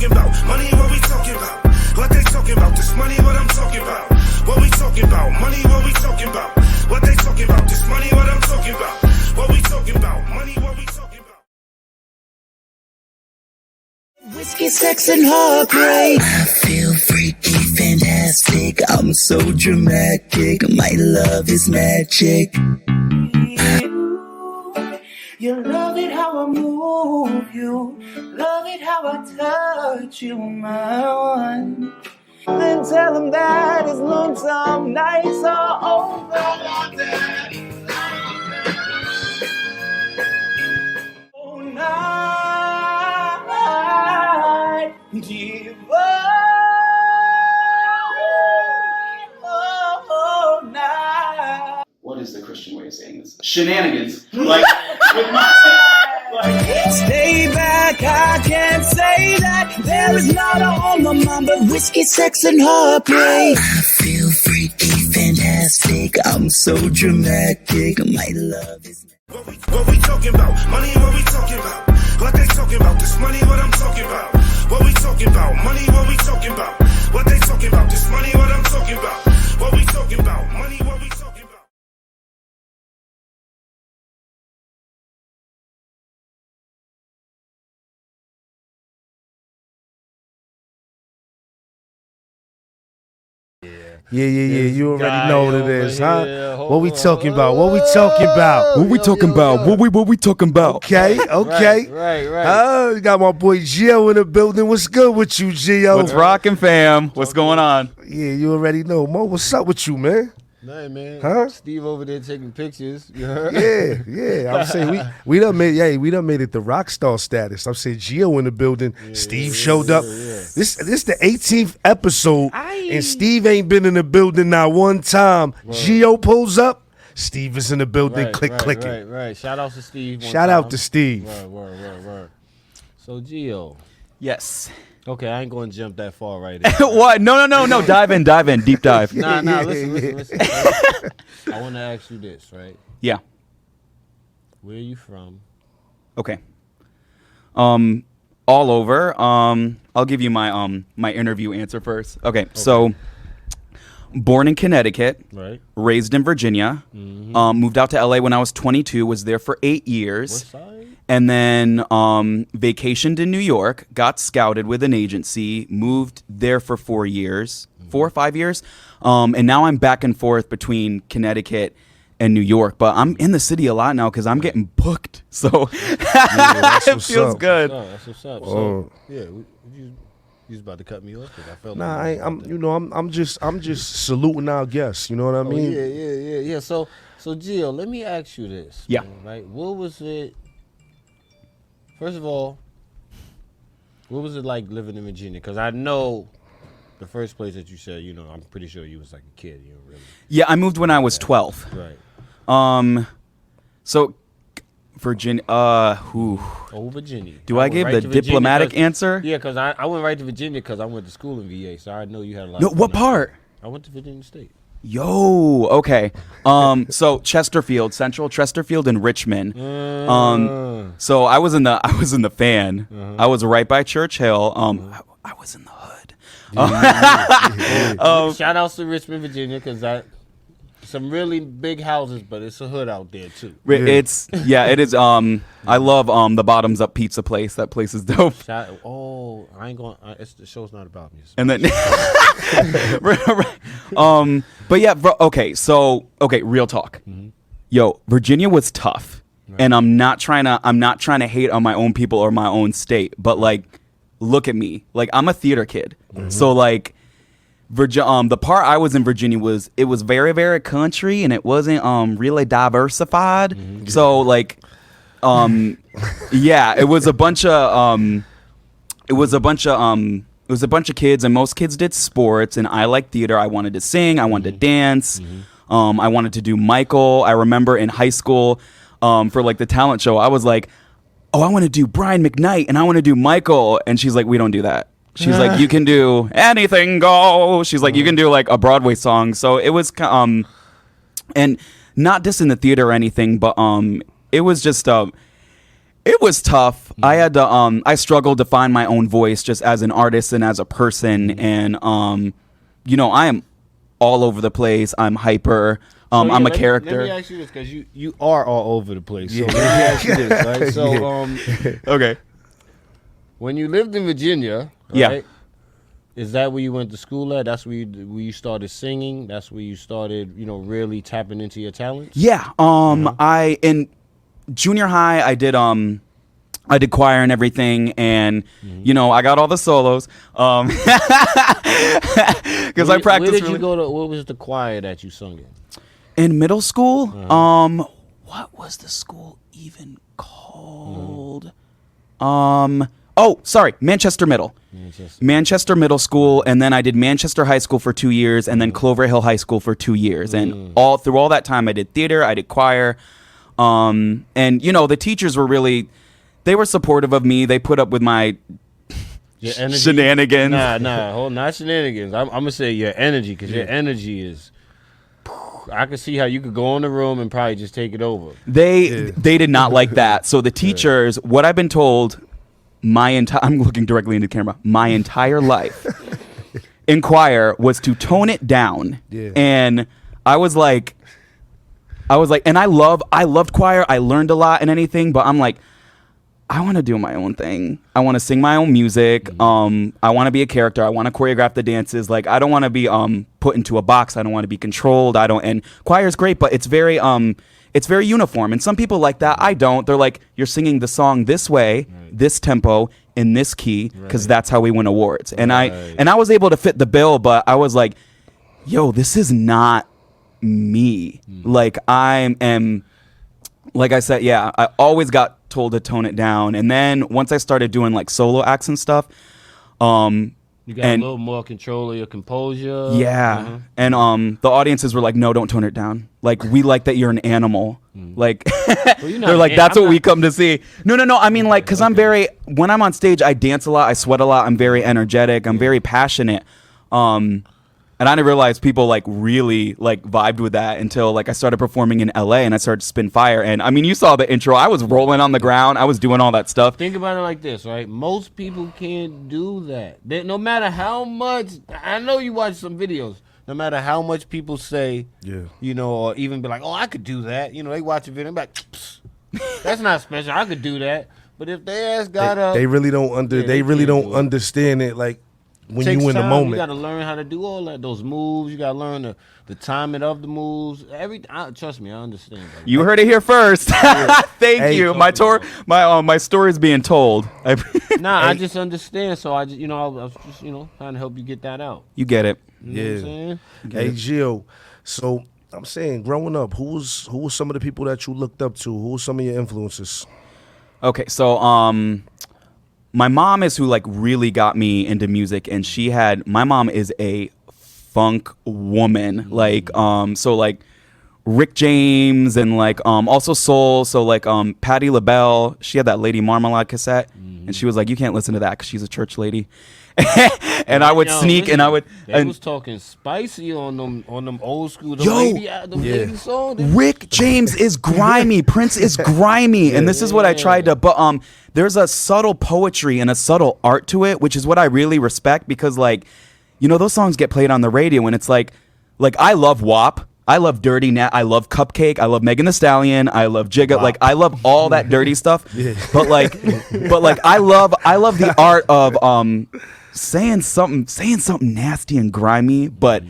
talking about? Money, what we talking about? What they talking about? This money, what I'm talking about? What we talking about? Money, what we talking about? What they talking about? This money, what I'm talking about? What we talking about? Money, what we talking about? Whiskey, sex, and heartbreak. I feel freaky, fantastic. I'm so dramatic. My love is magic. You love it how I move you. Love it how I touch you, my one. Then tell him that his lonesome nights are over. Oh, night, divine. Oh, night. What is the Christian way of saying this? Shenanigans. Like, with my... Stay back, I can't say that. There is not a on my mind but whiskey, sex, and heartbreak. I feel freaky, fantastic. I'm so dramatic. My love is... What we talking about? Money, what we talking about? What they talking about? This money, what I'm talking about? What we talking about? Money, what we talking about? What they talking about? This money, what I'm talking about? What we talking about? Money, what we talking about? Yeah. You already know what it is, huh? What we talking about? What we talking about? What we talking about? What we talking about? Okay. Right. Oh, you got my boy Gio in the building. What's good with you, Gio? What's rockin', fam? What's going on? Yeah, you already know. Mo, what's up with you, man? Nothing, man. Huh? Steve over there taking pictures. You heard? Yeah. I'm saying we done made it the rock star status. I'm saying Gio in the building. Steve showed up. This the 18th episode, and Steve ain't been in the building not one time. Word. Gio pulls up. Steve is in the building. Clicking. Right. Shout out to Steve. Shout out to Steve. Word. So Gio. Yes. Okay, I ain't going to jump that far right in. What? No. Dive in. Deep dive. Nah, listen. I want to ask you this, right? Yeah. Where are you from? Okay. All over. I'll give you my my interview answer first. Okay. So born in Connecticut, right? Raised in Virginia. Mm-hmm. Moved out to LA when I was 22, was there for 8 years. What side? And then vacationed in New York, got scouted with an agency, moved there for 4 years, 4 or 5 years. And now I'm back and forth between Connecticut and New York. But I'm in the city a lot now because I'm getting booked. So it feels good. That's what's up. So, yeah, you was about to cut me off because I felt I'm just saluting our guests. You know what I mean? Yeah. So Gio, let me ask you this. Yeah. Man, right? What was it? First of all, what was it like living in Virginia? Because I know the first place that you said, I'm pretty sure you was like a kid. Really. Yeah, I moved when I was 12. Right. So Virginia. Virginia. Do I give the diplomatic answer? Yeah, because I went right to Virginia because I went to school in VA, so I know you had a lot. No, what part? I went to Virginia State. Yo, okay. So Chesterfield, Central Chesterfield in Richmond. So I was in the fan. I was right by Church Hill. I was in the hood. Shout outs to Richmond, Virginia, because some really big houses, but it's a hood out there too. It is. I love the Bottoms Up Pizza place. That place is dope. I ain't going. The show's not about me. And then, but yeah, bro, okay. Real talk. Mm-hmm. Yo, Virginia was tough, and I'm not trying to hate on my own people or my own state, but like, look at me. Like, I'm a theater kid, so like. The part I was in Virginia was very, very country, and it wasn't really diversified. Mm-hmm. So like, it was a bunch of kids, and most kids did sports, and I liked theater. I wanted to sing, I wanted to dance, I wanted to do Michael. I remember in high school, for like the talent show, I was like, oh, I want to do Brian McKnight, and I want to do Michael, and she's like, we don't do that. She's like, you can do anything go. She's like, you can do like a Broadway song. So it was, and not just in the theater or anything, but it was just, It was tough. I had to I struggled to find my own voice just as an artist and as a person, and you know, I am all over the place. I'm hyper. I'm a character. Let me ask you this, because you are all over the place. So let me ask you this, right? So Okay. when you lived in Virginia, Yeah. right? Is that where you went to school at? That's where you started singing? That's where you started, you know, really tapping into your talents? Yeah. I in junior high I did choir and everything, and you know, I got all the solos because I practiced. Where did really you go to? What was the choir that you sung in middle school. What was the school even called? Oh, sorry, Manchester Middle. Manchester Middle School, and then I did Manchester High School for 2 years, and then Clover Hill High School for 2 years, and all through all that time I did theater, I did choir, and you know, the teachers were really, they were supportive of me. They put up with my Your energy? shenanigans. Not shenanigans. I'm gonna say your energy, because your energy is. I can see how you could go in the room and probably just take it over. They did not like that. So the teachers, what I've been told, I'm looking directly into the camera. My entire life in choir was to tone it down. Yeah. And I was like, and I loved choir. I learned a lot and anything, but I'm like, I want to do my own thing. I want to sing my own music. I want to be a character. I want to choreograph the dances. Like, I don't want to be put into a box. I don't want to be controlled. And choir is great, but it's very uniform. And some people like that. I don't. They're like, you're singing the song this way, this tempo, in this key, because that's how we win awards. And I was able to fit the bill, but I was like, yo, this is not me. Like, I am, like I said, yeah, I always got told to tone it down. And then once I started doing like solo acts and stuff, you got a little more control of your composure. Yeah. And the audiences were like, no, don't tone it down. Like, we like that you're an animal. Like, they're like, that's what we come to see. No. I mean, like, because when I'm on stage, I dance a lot. I sweat a lot. I'm very energetic. I'm very passionate. And I didn't realize people like really like vibed with that until like I started performing in LA and I started to spin fire. And I mean, you saw the intro. I was rolling on the ground. I was doing all that stuff. Think about it like this, right? Most people can't do that. No matter how much, I know you watch some videos, no matter how much people say, you know, or even be like, oh, I could do that. You know, they watch a video and be like, psst, that's not special. I could do that. But if they ass got up, they really don't understand it. Like, when you in the moment, you got to learn how to do all that. Those moves, you got to learn the timing of the moves. Trust me, I understand. Bro. You heard it here first. Thank you. My story's being told. I just understand. So I was just trying to help you get that out. You get it. You know what I'm saying? Hey, Gio. So I'm saying, growing up, who was some of the people that you looked up to? Who were some of your influences? Okay, so my mom is who like really got me into music, and my mom is a funk woman, like so like Rick James and like also soul, so like Patti LaBelle. She had that Lady Marmalade cassette, and she was like, you can't listen to that because she's a church lady. And I would sneak, and I would. They was talking spicy on them old school. Lady songs. Rick James is grimy. Prince is grimy, and this is what I tried to. But there's a subtle poetry and a subtle art to it, which is what I really respect, because like, you know, those songs get played on the radio, and it's like I love WAP. I love Dirty Nat. I love Cupcake. I love Megan Thee Stallion. I love Jigga. Like, I love all that dirty stuff. But like I love the art of saying something nasty and grimy, but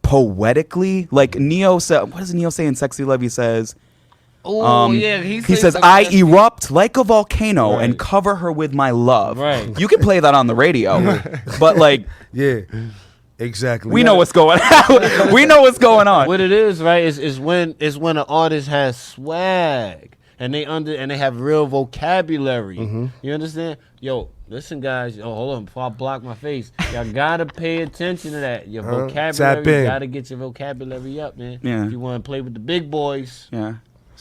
poetically. Like Neo said, what does Neo say in Sexy Love? He says, he says, I erupt like a volcano and cover her with my love. Right. You can play that on the radio, but like, exactly. We know what's going on. We know what's going on. What it is, right, is when an artist has swag and they have real vocabulary. You understand? Yo, listen, guys. Oh, hold on, before I block my face, y'all gotta pay attention to that. Your vocabulary, you gotta get your vocabulary up, man. Yeah. If you want to play with the big boys. Yeah.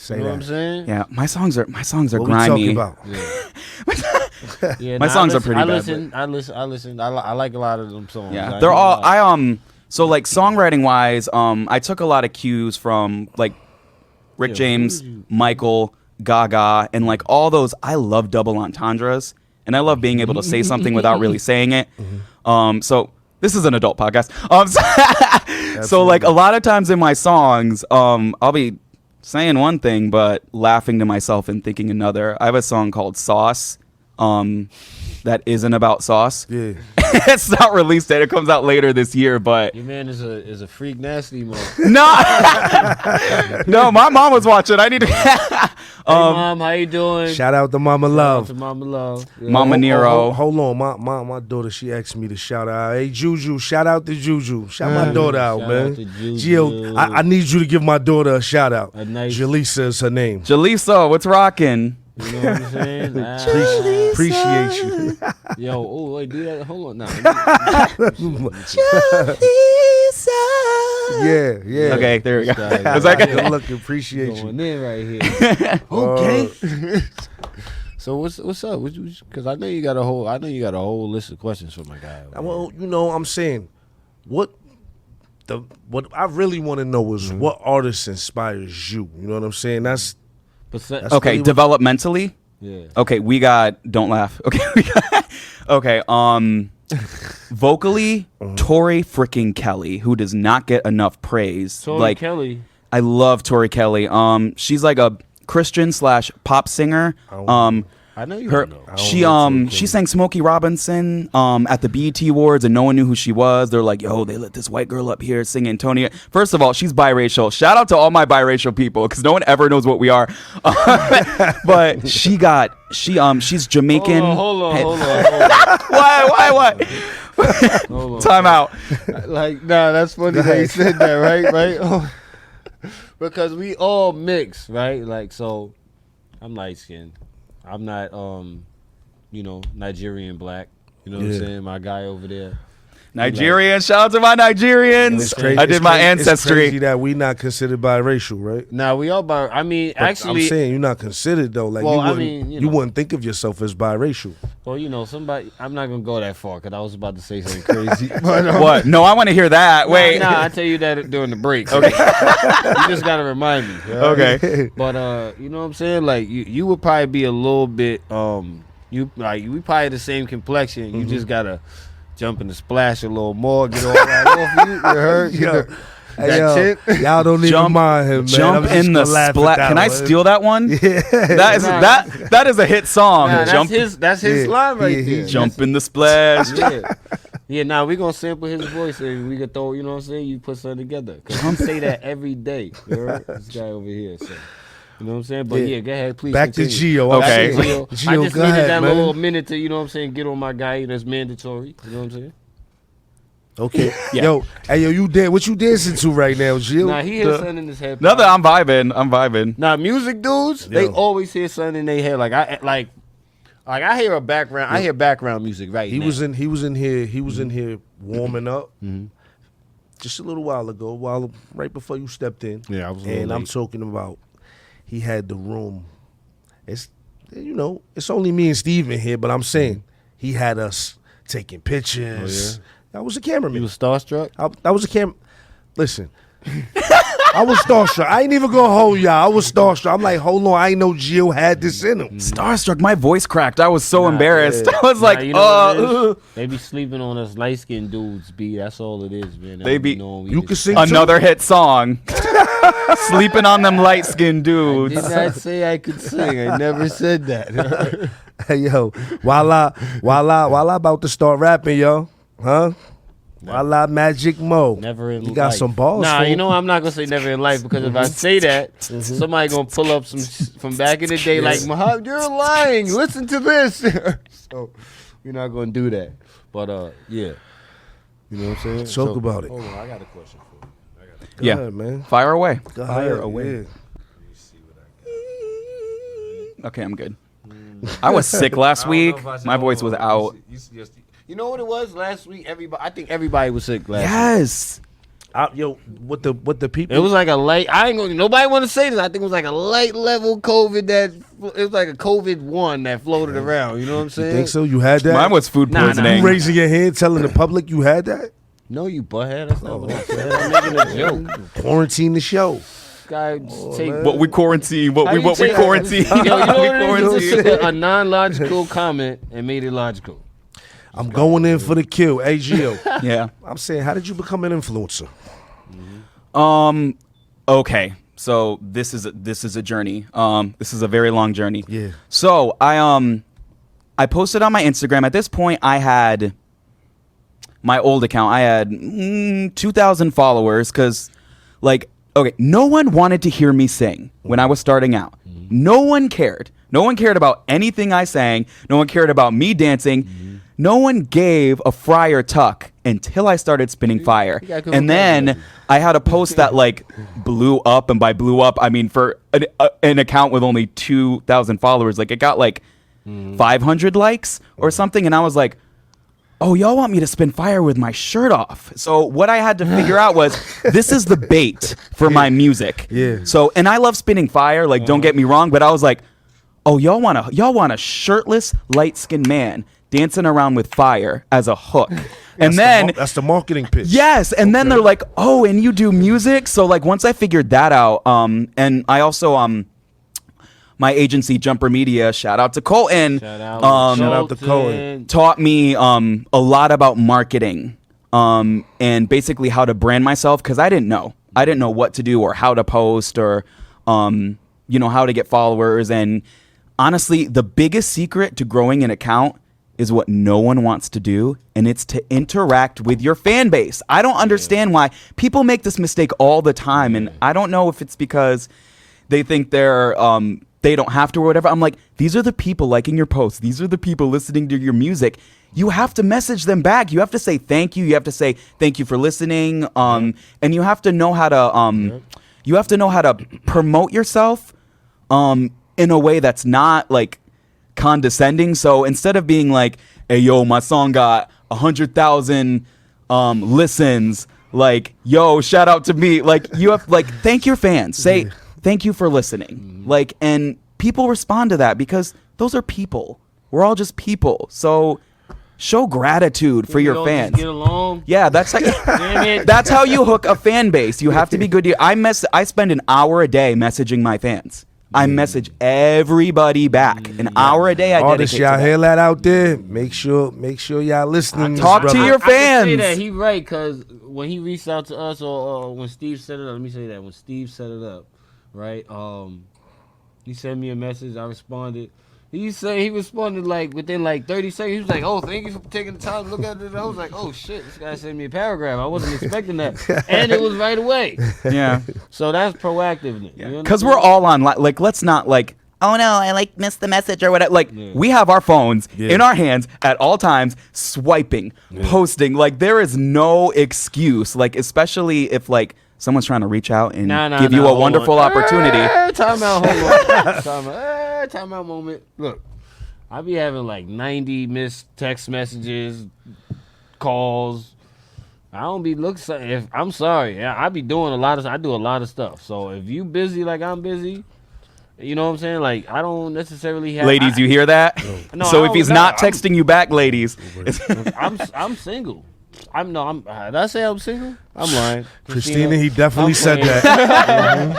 You know what I'm saying? Yeah, my songs are what grimy. We talking about? My songs are pretty bad. I listen. I like a lot of them songs. Yeah, they're all. So like songwriting wise, I took a lot of cues from like Rick James, Michael, Gaga, and like all those. I love double entendres, and I love being able to say something without really saying it. So this is an adult podcast. So like a lot of times in my songs, I'll be saying one thing but laughing to myself and thinking another. I have a song called Sauce. That isn't about sauce. Yeah. It's not released yet. It comes out later this year, but Your man is a freak nasty mode. no, no. My mom was watching. I need to. Hey, Mom, how you doing? Shout out to Mama Shout out Love. to Mama Love. Yeah. Mama Nero. Hold on, my daughter, she asked me to shout out. Hey, Juju, shout out to Juju. Shout my daughter out, Shout man. out to Juju. Gio, I need you to give my daughter a shout out. A nice- Jaleesa is her name. Jaleesa, what's rocking? You know what I'm saying? Appreciate you. Yo, oh wait, do that. Hold on, now. Yeah. Okay, there we go. This guy- It's like Good look, appreciate you. Going in right here. Okay. So what's up? Because I know you got a whole list of questions for my guy. Well, you know, I'm saying, what I really want to know is what artist inspires you. You know what I'm saying? That's okay, really what- developmentally. Yeah. Okay, we got. Don't laugh. Okay, okay. Vocally, Tori freaking Kelly, who does not get enough praise. Tori like Kelly. I love Tori Kelly. She's like a Christian / pop singer. I know you Her don't know. she sang Smokey Robinson at the BET Awards, and no one knew who she was. They're like, yo, they let this white girl up here sing Antonia. First of all, she's biracial. Shout out to all my biracial people, because no one ever knows what we are. But she's Jamaican. Hold on. Why? Hold on. Time out. Like, nah, that's funny that you said that, right? Oh. Because we all mix, right? Like, so I'm light skinned. I'm not Nigerian black. You know what I'm saying? My guy over there. Nigerian. Shout out to my Nigerians. It's crazy. I did my It's ancestry. crazy that we not considered biracial, right? Nah, we all I mean, But actually, I'm saying you're not considered though. Like Well, you I wouldn't, mean, you you know. wouldn't think of yourself as biracial. well, somebody. I'm not gonna go that far because I was about to say something crazy. But, What? No, I want to hear that. Wait. Nah, I tell you that during the break. Okay. You just gotta remind me. Okay. But you know what I'm saying? Like you would probably be a little bit we probably the same complexion. You just gotta jump in the splash a little more, get all that off you. You heard? Yo, That hey, yo, shit? y'all don't even mind him, man. Jump I'm just in the gonna laugh at splat. that Can I one. steal that one? Yeah. That is a hit song. Nah, Jump, that's his Yeah, line right yeah, there. jump in the splash. Yeah, now we gonna sample his voice and we can throw, you know what I'm saying? You put something together. Cause I'm say that every day. You heard? This guy over here. So, you know what I'm saying? But Yeah. yeah, go ahead, please. Back to continue. Gio. Okay. Back to Gio. I Gio, just go needed ahead, that man. little minute to, you know what I'm saying, get on my guy. That's mandatory. You know what I'm saying? Okay. Yeah. Yo, you did what you dancing to right now, Gio? Nah, he hears something in his head. Another, I'm vibing. Now, music dudes, they Yo. always hear something in their head. I hear a background. I hear background music right He now. was in here warming up just a little while ago, right before you stepped in. Yeah, I was a little And I'm late. talking about he had the room. It's it's only me and Steve in here, but I'm saying he had us taking pictures. I was a cameraman. You was starstruck? I was a cam. Listen, I was starstruck. I ain't even gonna hold y'all. I was starstruck. I'm like, hold on, I ain't know Gio had this in him. Starstruck. My voice cracked. I was so embarrassed. I was like, you know what it is? They be sleeping on us light skinned dudes, B. That's all it is, man. They be- You can sing another hit song. Sleeping on them light skinned dudes. Did not say I could sing. I never said that. Hey yo, while I about to start rapping, yo, huh? While I Magic Mo, Never in you got life. some balls. Nah, fool. you know I'm not gonna say never in life because if I say that, somebody gonna pull up some from back in the day like Muhammad, you're lying. Listen to this. So we're not gonna do that. But yeah, you know what I'm saying. Talk about it. Hold on, I got a question for you. Go Yeah. ahead, man. Fire away. Go Fire ahead, away. yeah. Okay, I'm good. I was sick last week. My voice was out. You know what it was last week? I think everybody was sick last week. Yes. Yo, what the people? It was like a light. Nobody want to say this. I think it was like a light level COVID it was like a COVID-1 that floated around. You know what I'm saying? think so? You had that? Mine was food Nah, nah. poisoning. You raising your hand, telling the public you had that? No, you butthead. That's not what I said. I'm making a joke. Quarantine the show. guy take. man. What we quarantine? What How we you take- quarantine? Yo, you know what it is? quarantine. You just took a non-logical comment and made it logical. I'm going in for the kill. Hey, Gio. Yeah. I'm saying, how did you become an influencer? Okay. So this is a journey. This is a very long journey. Yeah. So I posted on my Instagram. At this point, I had my old account. I had 2,000 followers because, like, okay, no one wanted to hear me sing when I was starting out. No one cared. No one cared about anything I sang. No one cared about me dancing. No one gave a Friar Tuck until I started spinning fire. And then I had a post that like blew up, and by blew up, I mean for an account with only 2,000 followers, like it got like 500 likes or something, and I was like, oh, y'all want me to spin fire with my shirt off. So what I had to figure out was this is the bait for my music. Yeah. So, and I love spinning fire, like don't get me wrong, but I was like, oh, y'all want a shirtless, light-skinned man dancing around with fire as a hook. And then that's the marketing pitch. yes, and then they're like, oh, and you do music? So like once I figured that out, and I also my agency Jumper Media, shout out to Colton. Shout out to Cohen. Taught me a lot about marketing and basically how to brand myself, because I didn't know what to do or how to post or how to get followers. And honestly, the biggest secret to growing an account is what no one wants to do, and it's to interact with your fan base. I don't understand why people make this mistake all the time, and I don't know if it's because they think they don't have to or whatever. I'm like, these are the people liking your posts. These are the people listening to your music. You have to message them back. You have to say thank you. You have to say thank you for listening. And you have to know how to promote yourself in a way that's not like condescending. So instead of being like, hey yo, my song got 100,000 listens, like, yo, shout out to me, like, you have like thank your fans. Say thank you for listening. Like, and people respond to that because those are people. We're all just people. So show gratitude for your fans. Get along. Yeah, that's how that's how you hook a fan base. You have to be good to I spend an hour a day messaging my fans. I message everybody back. An hour a day I Artists, dedicate to y'all that. hear that out there? Make sure y'all listening. Talk to your I can say fans. that he right, because when he reached out to us or when Steve set it up, let me say that when Steve set it up, right? He sent me a message. I responded. He said he responded like within like 30 seconds. He was like, "Oh, thank you for taking the time to look at it." I was like, "Oh shit, this guy sent me a paragraph. I wasn't expecting that," and it was right away. Yeah. So that's proactiveness. Because we're all on, like, let's not, like, oh, no, I, like, missed the message or whatever. Like, we have our phones in our hands at all times, swiping, posting. Like, there is no excuse, like, especially if, like, someone's trying to reach out and give you a wonderful opportunity. Time out, hold on. Time out moment. Look, I be having like 90 missed text messages, calls. I don't be looking. I'm sorry, I be doing I do a lot of stuff. So if you busy like I'm busy, you know what I'm saying? Like, I don't necessarily have. Ladies, you hear that? No, So if he's not texting you back, ladies, I'm single. Did I say I'm single? I'm lying. Christina, he definitely said playing.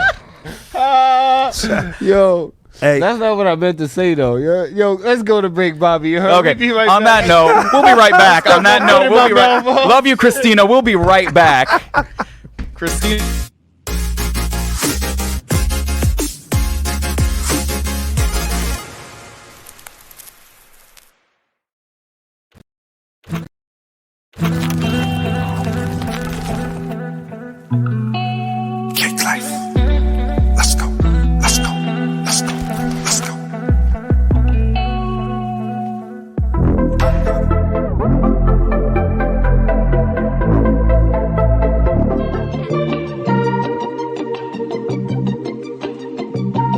that. Yo. Hey, That's not what I meant to say, though. Yo, let's go to break, Bobby. You heard okay. me? Right On back. that note, we'll be right back. On that note, in we'll my be right. mouth. Love you, Christina. We'll be right back. Christina. Cake life. Let's go. Let's go. Let's go. Let's go.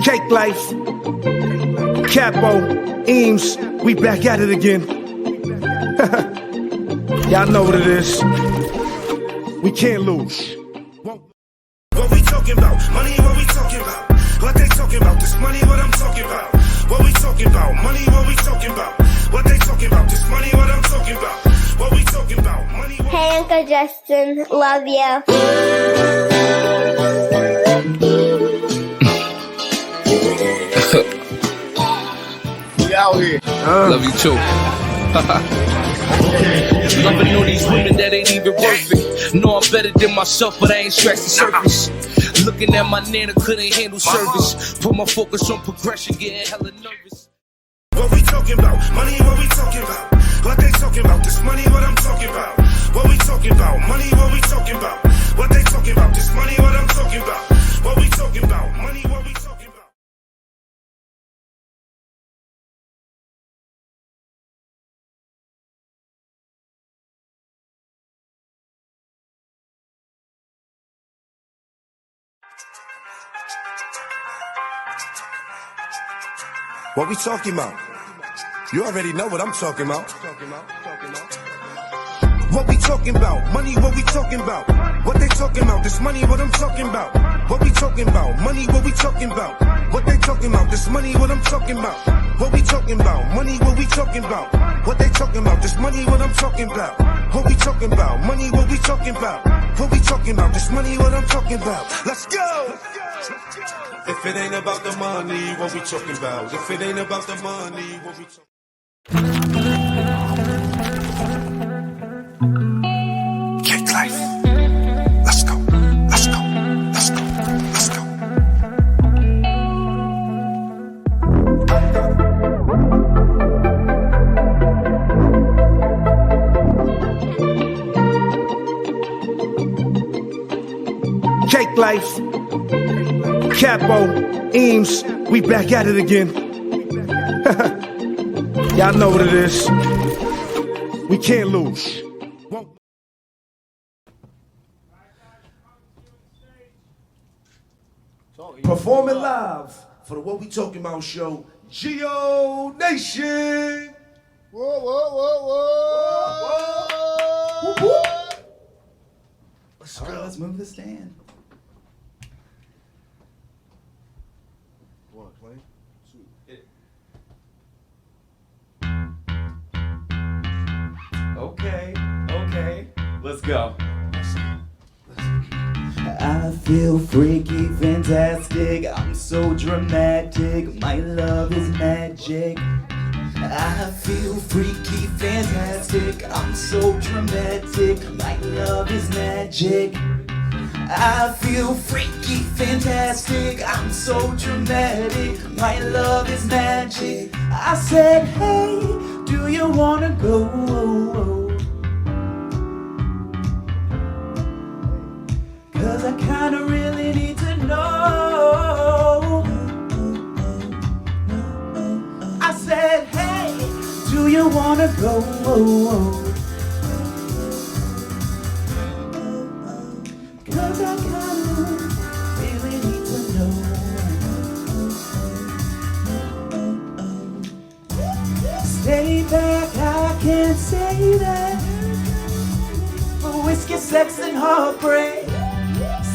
Cake life. Capo. Eames. We back at it again. Y'all know what it is. We can't lose. What we talking about? Money, what we talking about? What they talking about? This money, what I'm talking about? What we talking about? Money, what we talking about? What they talking about? This money, what I'm talking about? What we talking about? Money, what Hey, Uncle Justin. Love you. We out here. Love you too. Loving all these women that ain't even worth it. Know I'm better than myself, but I ain't scratched the surface. Looking at my nana, couldn't handle service. Put my focus on progression, getting hella nervous. What we talking about? Money, what we talking about? What they talking about? This money, what I'm talking about? What we talking about? Money, what we talking about? What they talking about? This money, what I'm talking about? What we talking about? Money, what we talking about? What we talking about? You already know what I'm talking about. What we talking about? Money, what we talking about? What they talking about? This money, what I'm talking about? What we talking about? Money, what we talking about? What they talking about? This money, what I'm talking about? What we talking about? Money, what we talking about? What they talking about? This money, what I'm talking about? What we talking about? Money, what we talking about? What we talking about? This money, what I'm talking about? Let's go! If it ain't about the money, what we talking about? If it ain't about the money, what we talking Cake life. Let's go. Let's go. Let's go. Let's go. Cake life. Capo, Eames, we back at it again. Y'all know what it is. We can't lose. Performing live for the What We Talking About show, Geo Nation. Whoa, whoa, whoa, whoa. Whoop, whoop. Let's go. Let's move the stand. 1, play. 2. Okay. Let's go. I feel freaky, fantastic, I'm so dramatic, my love is magic. I feel freaky, fantastic, I'm so dramatic, my love is magic. I feel freaky, fantastic, I'm so dramatic, my love is magic. I said, hey, do you wanna go? Cause I kinda really need to know. I said, hey, do you wanna go? Cause I kinda really need to know. Stay back, I can't say that. For whiskey, sex, and heartbreak.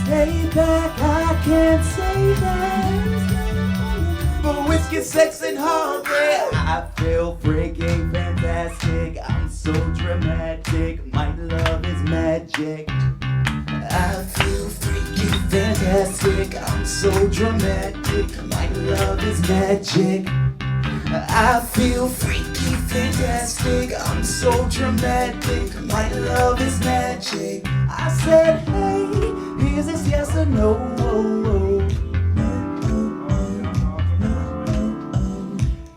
Stay back, I can't say that. For whiskey, sex, and heartbreak. I feel freaking fantastic. I'm so dramatic. My love is magic. I feel freaky, fantastic. I'm so dramatic. My love is magic. I feel freaky, fantastic. I'm so dramatic. My love is magic. I said, hey, is this yes or no?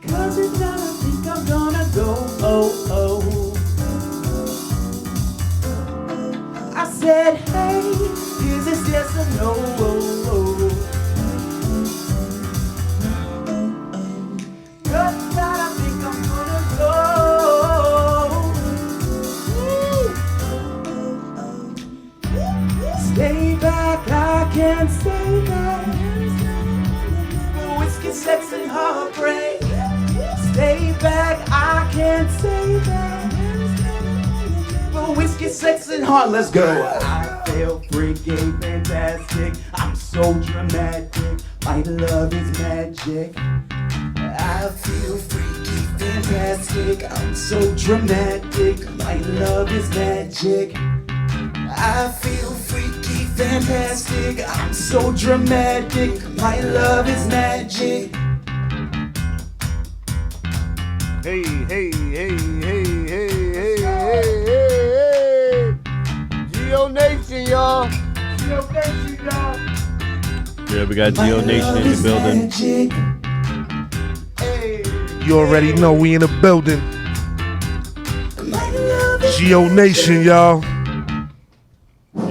Cause if not, I think I'm gonna go. I said, hey, is this yes or no? Cause if not, I think I'm gonna go. Stay back, I can't say that. For whiskey, sex, and heartbreak. Stay back, I can't say that. For whiskey, sex, and heart, let's go. I feel freaky, fantastic. I'm so dramatic. My love is magic. I feel freaky, fantastic. I'm so dramatic. My love is magic. I feel freaky, fantastic. I'm so dramatic. My love is magic. Hey, hey, hey, hey, hey, hey, hey, hey. Geo Nation, y'all. Geo Nation, y'all. Yeah, we got Geo Nation in the building. You already know we in the building. Geo Nation, y'all.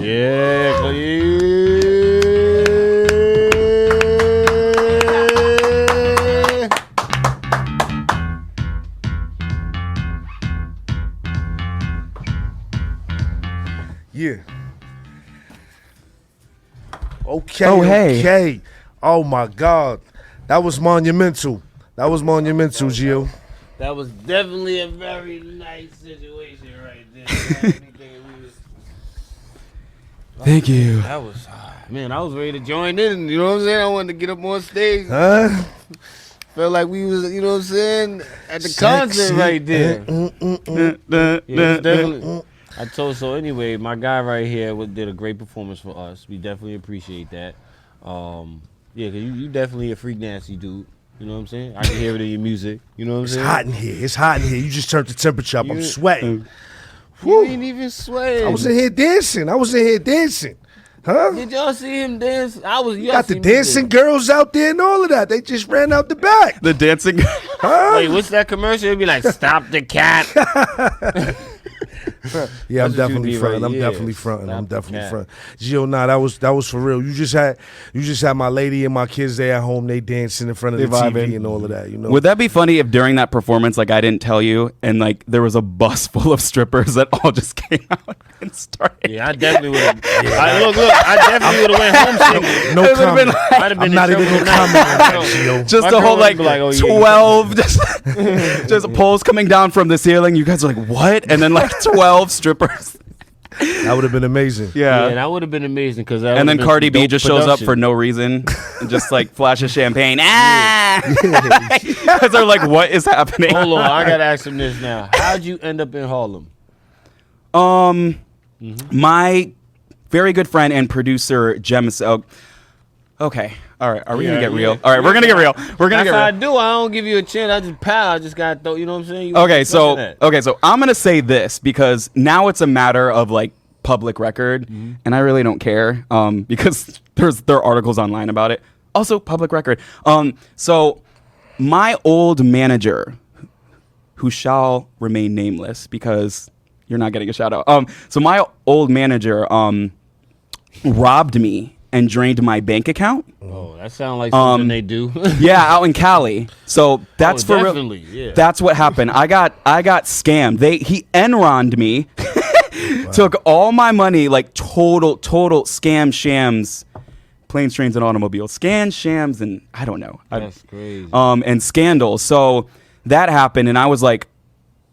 Yeah, Yeah. Okay. Oh, hey. Okay. Oh my God. That was monumental. That was monumental, Gio. that was definitely a very nice situation right there. Thank you. That was, man, I was ready to join in. You know what I'm saying? I wanted to get up on stage. Huh? Felt like we was, you know what I'm saying, at the concert right there. Yeah, it's definitely. I told so anyway. My guy right here did a great performance for us. We definitely appreciate that. Yeah, cause you definitely a freak nasty dude. You know what I'm saying? I can hear it in your music. You know what I'm It's saying? hot in here. It's hot in here. You just turned the temperature up. I'm sweating. You ain't even sweating. I was in here dancing. Huh? Did y'all see him dance? You got the dancing girls out there and all of that. They just ran out the back. The dancing. Huh? Wait, what's that commercial? It'd be like, "Stop the cat." Yeah, I'm That's what definitely you be fronting. right, I'm yeah. definitely fronting. I'm Stop the definitely cat. fronting. Gio, nah, that was for real. You just had my lady and my kids there at home. They dancing in front of They the TV vibing. and all of that. You know. Would that be funny if during that performance, like I didn't tell you, and like there was a bus full of strippers that all just came out and started? Yeah, I definitely would have. Look, I definitely would have went home singing. No It would've been comment. like- I'd have been I'm not even gonna comment on that, Gio. Just My a girl whole would like, be like, "Oh, yeah, 12 just poles coming down from the ceiling. You guys are like, what? And then like 12 strippers. That would have been amazing. Yeah, Yeah. that would have been amazing because. And then Cardi B just shows up for no reason and just like flashes champagne. Because they're like, what is happening? Hold on, I gotta ask him this now. How'd you end up in Harlem? My very good friend and producer, Gems. Oh, okay. All right. Are we going to get real? All right. We're going to get real. We're going to That's get how I real. do. I don't give you a chance. I just pow. I just got throw. You know what I'm saying? You Okay. wasn't So, expecting that. I'm going to say this because now it's a matter of like public record and I really don't care because there are articles online about it. Also public record. So my old manager, who shall remain nameless because you're not getting a shout out. So my old manager robbed me and drained my bank account. Oh, that sounds like something they do. Yeah, out in Cali. So that's for real. definitely, yeah. That's what happened. I got scammed. He Enroned me, took all my money, like total scam shams, planes, trains, and automobiles, shams, and I don't know. That's crazy. And scandals. So that happened, and I was like,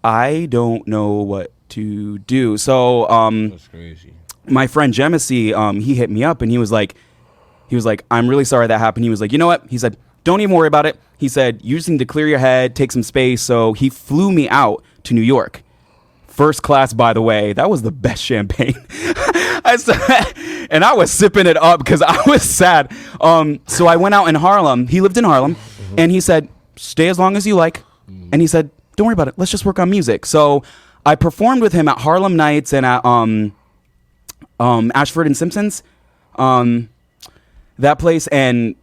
I don't know what to do. So That's crazy. my friend Jemisi, he hit me up and he was like, I'm really sorry that happened. He was like, you know what? He said, don't even worry about it. He said, you just need to clear your head, take some space. So he flew me out to New York. First class, by the way. That was the best champagne. And I was sipping it up because I was sad. So I went out in Harlem. He lived in Harlem. And he said, stay as long as you like. And he said, don't worry about it. Let's just work on music. So I performed with him at Harlem Nights and at Ashford and Simpsons, that place, and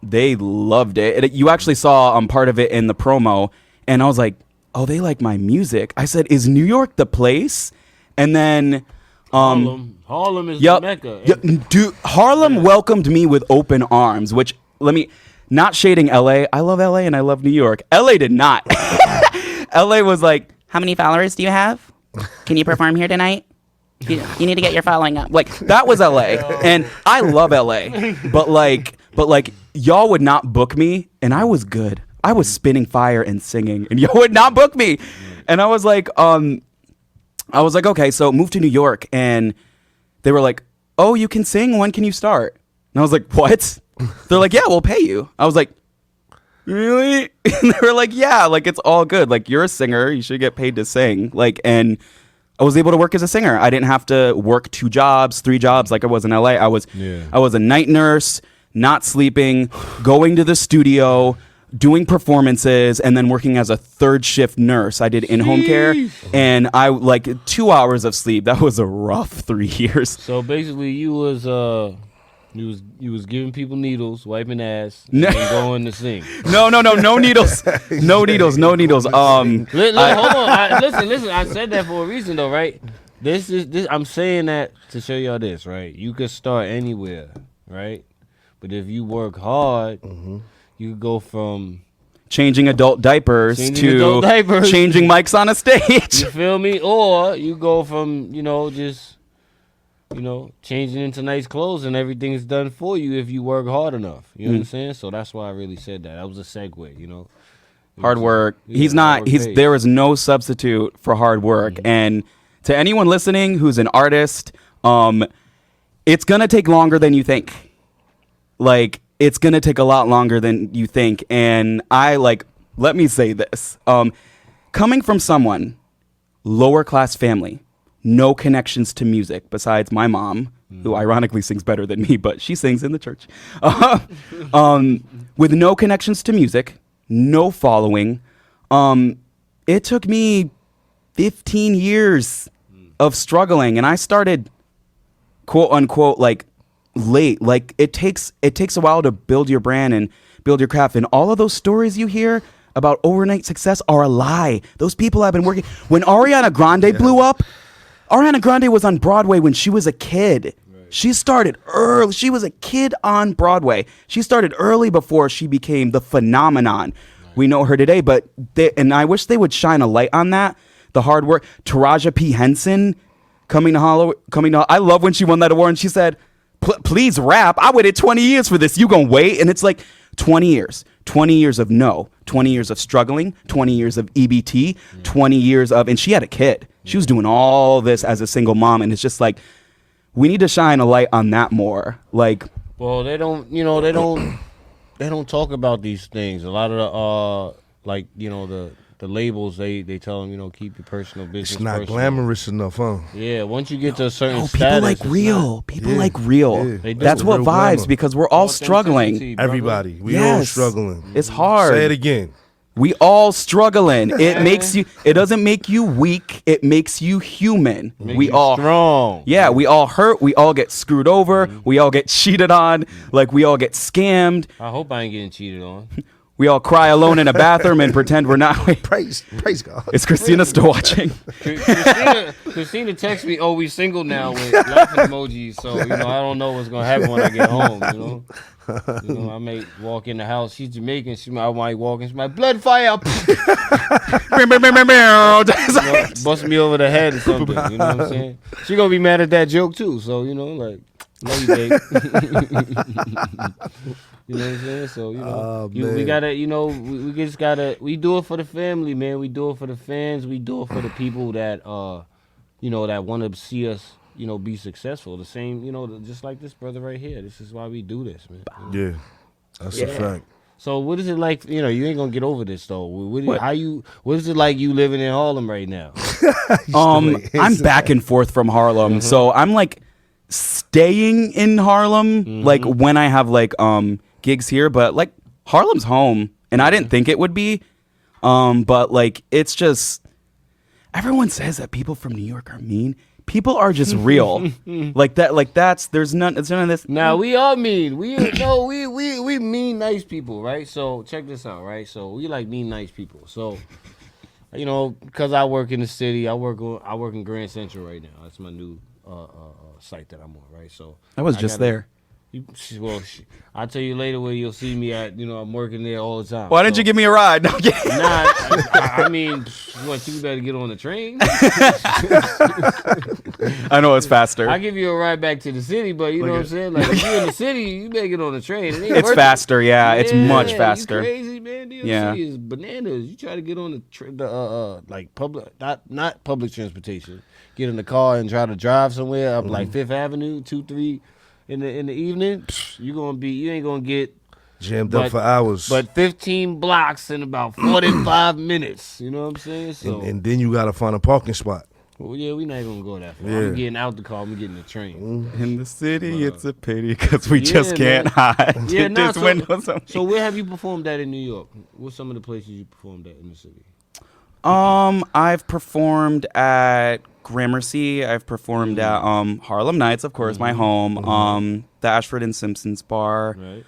they loved it. You actually saw part of it in the promo, and I was like, oh, they like my music. I said, is New York the place? And then Harlem is the Mecca. dude, Harlem welcomed me with open arms, which not shading LA. I love LA and I love New York. LA did not. LA was like, how many followers do you have? Can you perform here tonight? You need to get your following up. Like, that was LA. And I love LA. But like y'all would not book me, and I was good. I was spinning fire and singing, and y'all would not book me. And I was like, okay, so move to New York, and they were like, oh, you can sing? When can you start? And I was like, what? They're like, yeah, we'll pay you. I was like, really? And they were like, yeah, like, it's all good. Like, you're a singer. You should get paid to sing. Like, and I was able to work as a singer. I didn't have to work 2 jobs, 3 jobs like I was in LA. I was a night nurse, not sleeping, going to the studio, doing performances and then working as a third shift nurse. I did in-home care, and I like 2 hours of sleep. That was a rough 3 years. So basically, you was giving people needles, wiping ass, and going to sing. No needles, no needles. Hold on, listen. I said that for a reason, though, right? This. I'm saying that to show y'all this, right? You could start anywhere, right? But if you work hard, you go from changing adult diapers to changing mics on a stage. You feel me? Or you go from just changing into nice clothes and everything's done for you if you work hard enough. You know what I'm saying? So that's why I really said that. That was a segue. Hard work. There is no substitute for hard work. And to anyone listening who's an artist, it's gonna take longer than you think. Like, it's gonna take a lot longer than you think. And let me say this. Coming from someone, lower class family, no connections to music besides my mom, who ironically sings better than me, but she sings in the church. With no connections to music, no following, it took me 15 years of struggling, and I started, quote unquote, like late. Like it takes a while to build your brand and build your craft, and all of those stories you hear about overnight success are a lie. Those people have been working. When Ariana Grande blew up, Ariana Grande was on Broadway when she was a kid. Right. She started early. She was a kid on Broadway. She started early before she became the phenomenon we know her today. And I wish they would shine a light on that. The hard work. Taraji P. Henson coming to I love when she won that award and she said, please rap. I waited 20 years for this. You gonna wait? And it's like 20 years. 20 years of 20 years of struggling, 20 years of EBT, 20 years of, and she had a kid. She was doing all this as a single mom, and it's just like, we need to shine a light on that more. Like, well, they don't talk about these things. A lot of the labels, they tell them, keep your personal business. It's not glamorous enough, huh? Yeah, once you get to a certain people status, like real. People like real. Yeah. That's what vibes glamour. because we're all struggling. Everybody, we all struggling. It's hard. Say it again. We all struggling. It doesn't make you weak. It makes you human. We all strong. Yeah, we all hurt. We all get screwed over. We all get cheated on. Like we all get scammed. I hope I ain't getting cheated on. We all cry alone in a bathroom and pretend we're not. Praise God. Is Christina still watching? Christina texts me, "Oh, we single now," with laughing emojis. So I don't know what's gonna happen when I get home. I may walk in the house. She's Jamaican. I might walk in. She's my blood fire. Bust me over the head or something. You know what I'm saying? She gonna be mad at that joke too. So love you, babe. You know what I'm saying? So we gotta, we just gotta. We do it for the family, man. We do it for the fans. We do it for the people that that want to see us, be successful. The same, just like this brother right here. This is why we do this, man. Yeah, that's a fact. So what is it like? You ain't gonna get over this though. What is it like you living in Harlem right now? I'm back and forth from Harlem, so I'm like staying in Harlem, like when I have like gigs here, but like Harlem's home, and I didn't think it would be, but like it's just everyone says that people from New York are mean. People are just real, like that. Like there's none of this. Now we are mean. We mean nice people, right? So check this out, right? So we like mean nice people. So because I work in the city, I work in Grand Central right now. That's my new site that I'm on, right? So I was just there. I'll tell you later where you'll see me at. I'm working there all the time. Why didn't you give me a ride? No, I mean, you better get on the train. I know it's faster. I'll give you a ride back to the city, but you know what I'm saying? Like, if you're in the city, you better get on the train. It's faster, yeah. It's much faster. You crazy, man. DMC is bananas. You try to get on the like public, not public transportation. Get in the car and try to drive somewhere up like Fifth Avenue, 2-3 in the evening. You ain't gonna get jammed up for hours. But 15 blocks in about 45 minutes. You know what I'm saying? So and then you gotta find a parking spot. Well, yeah, we not gonna go that far. Yeah. I'm getting out the car. I'm getting the train. In the city, it's a pity because we just can't hide. Yeah, There's windows on so where have you performed at in New York? What's some of the places you performed at in the city? I've performed at Gramercy. I've performed at Harlem Nights, of course, my home. The Ashford and Simpsons bar. Right.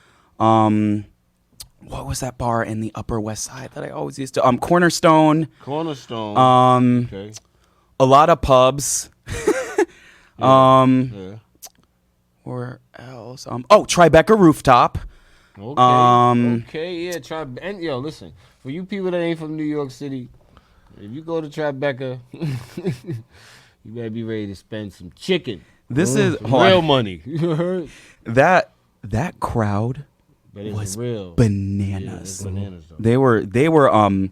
What was that bar in the Upper West Side that I always used to? Cornerstone. Cornerstone. Okay. A lot of pubs. Yeah. Where else? Tribeca Rooftop. Okay. Okay. Yeah. And yo, listen. For you people that ain't from New York City, if you go to Tribeca, you better be ready to spend some chicken. This is real money. You heard? That crowd But it's was real. bananas. Yeah, it's bananas though. They were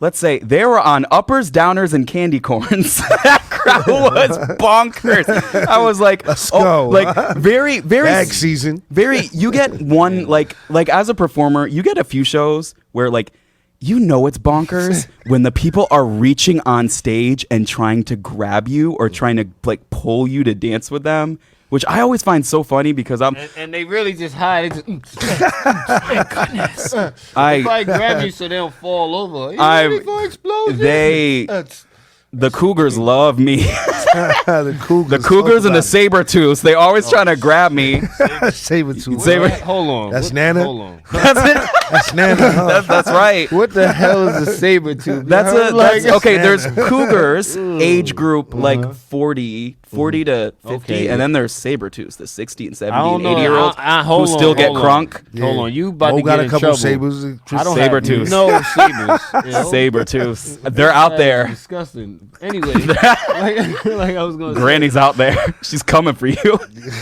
let's say they were on uppers, downers, and candy corns. That crowd was bonkers. I was like, Let's go. like very Bag season. You get one like as a performer, you get a few shows where like you know it's bonkers when the people are reaching on stage and trying to grab you or trying to like pull you to dance with them. Which I always find so funny because and they really just hide. Thank goodness. They probably grab you so they don't fall over. You ready for explosion? The Cougars love me. The Cougars and the Sabertooths, they always trying to grab me. Sabertooth. Hold on. That's Nana? Hold on. That's it. That's Nana. Huh? That's right. What the hell is a Sabertooth? That's okay. There's Cougars age group like 40 to 50, Okay. and then there's Sabertooths, the 60 and 70 I don't and know. 80-year-olds who still get crunk. Hold on, you about Mo to got get a in couple trouble. sabers. I don't Sabertooths. have no sabers. Sabertooths. They're out there. Disgusting. Anyway, like I was going to Granny's out there. She's coming for you.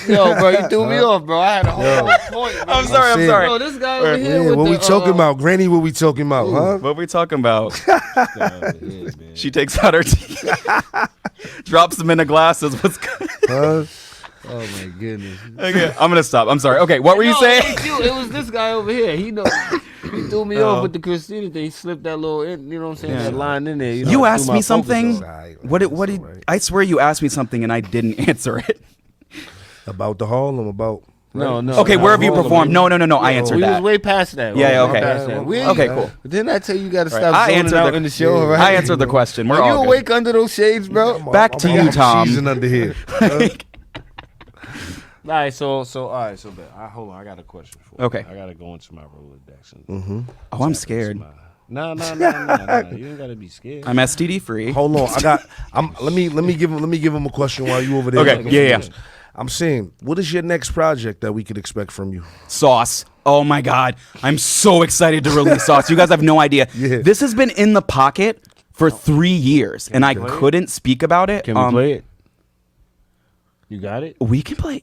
Yo, bro, you threw me off, bro. I had a whole point. Bro. I'm sorry. Bro, this guy over here Yeah, with what the, we talking about? Granny, what we talking about, huh? What we talking about? Yeah, She takes out her teeth, drops them in the glasses. What's good? Huh? oh my goodness. Okay, I'm gonna stop. I'm sorry. Okay, what were you saying? It was this guy over here. He threw me off with the Christina thing. He slipped that little, you know what I'm saying, that line in there. You asked threw me my something. focus off. What did I swear you asked me something and I didn't answer it. About the Harlem, about. No. Okay, where have you performed? No. I answered We that. was way past that. Yeah, We was way okay. past that. Okay, cool. Didn't I tell you got to stop I zoning answered out the- in the show, right? I answered the question. We're Are you all good. awake under those shades, bro? Back to you, Tom. Season under here. All right, so bet. Hold on, I got a question for you. Okay. I gotta go into my Rolodex. Oh, I'm scared. No. You ain't gotta be scared. I'm STD free. Hold on, let me give him a question while you over there. Okay, yeah. I'm saying, what is your next project that we could expect from you? Sauce. Oh my God. I'm so excited to release Sauce. You guys have no idea. Yeah. This has been in the pocket for 3 years and I couldn't speak about it. Can we play it? You got it? We can play.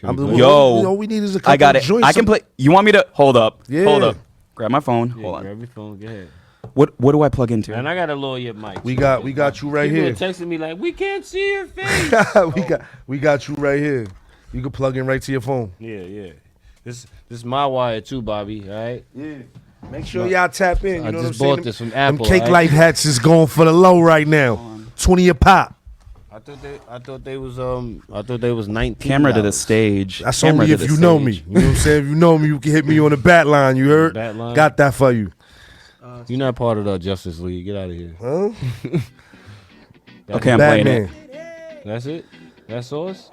Yo, all we need is a couple I got it. joints. I can play. You want me to hold up? Yeah. Hold up. Grab my phone. Yeah, Hold on. grab your phone. Go ahead. What do I plug into? And I gotta lower your mic. We got you right People here. are texting me like, we can't see your face. we got you right here. You can plug in right to your phone. Yeah. This is my wire too, Bobby. All right. Yeah. Make sure y'all tap in. You I know just what I'm bought saying? this from Them Apple. Cake right? Life hats is going for the low right now. 20 a pop. I thought they was 19. Camera to the stage. That's Camera only to if the you know stage. me. You know what I'm saying? If you know me, you can hit me on the bat line. You heard? Bat line? Got that for you. You're not part of the Justice League. Get out of here. Huh? Okay, I'm playing Batman. it. That's it. That's Sauce.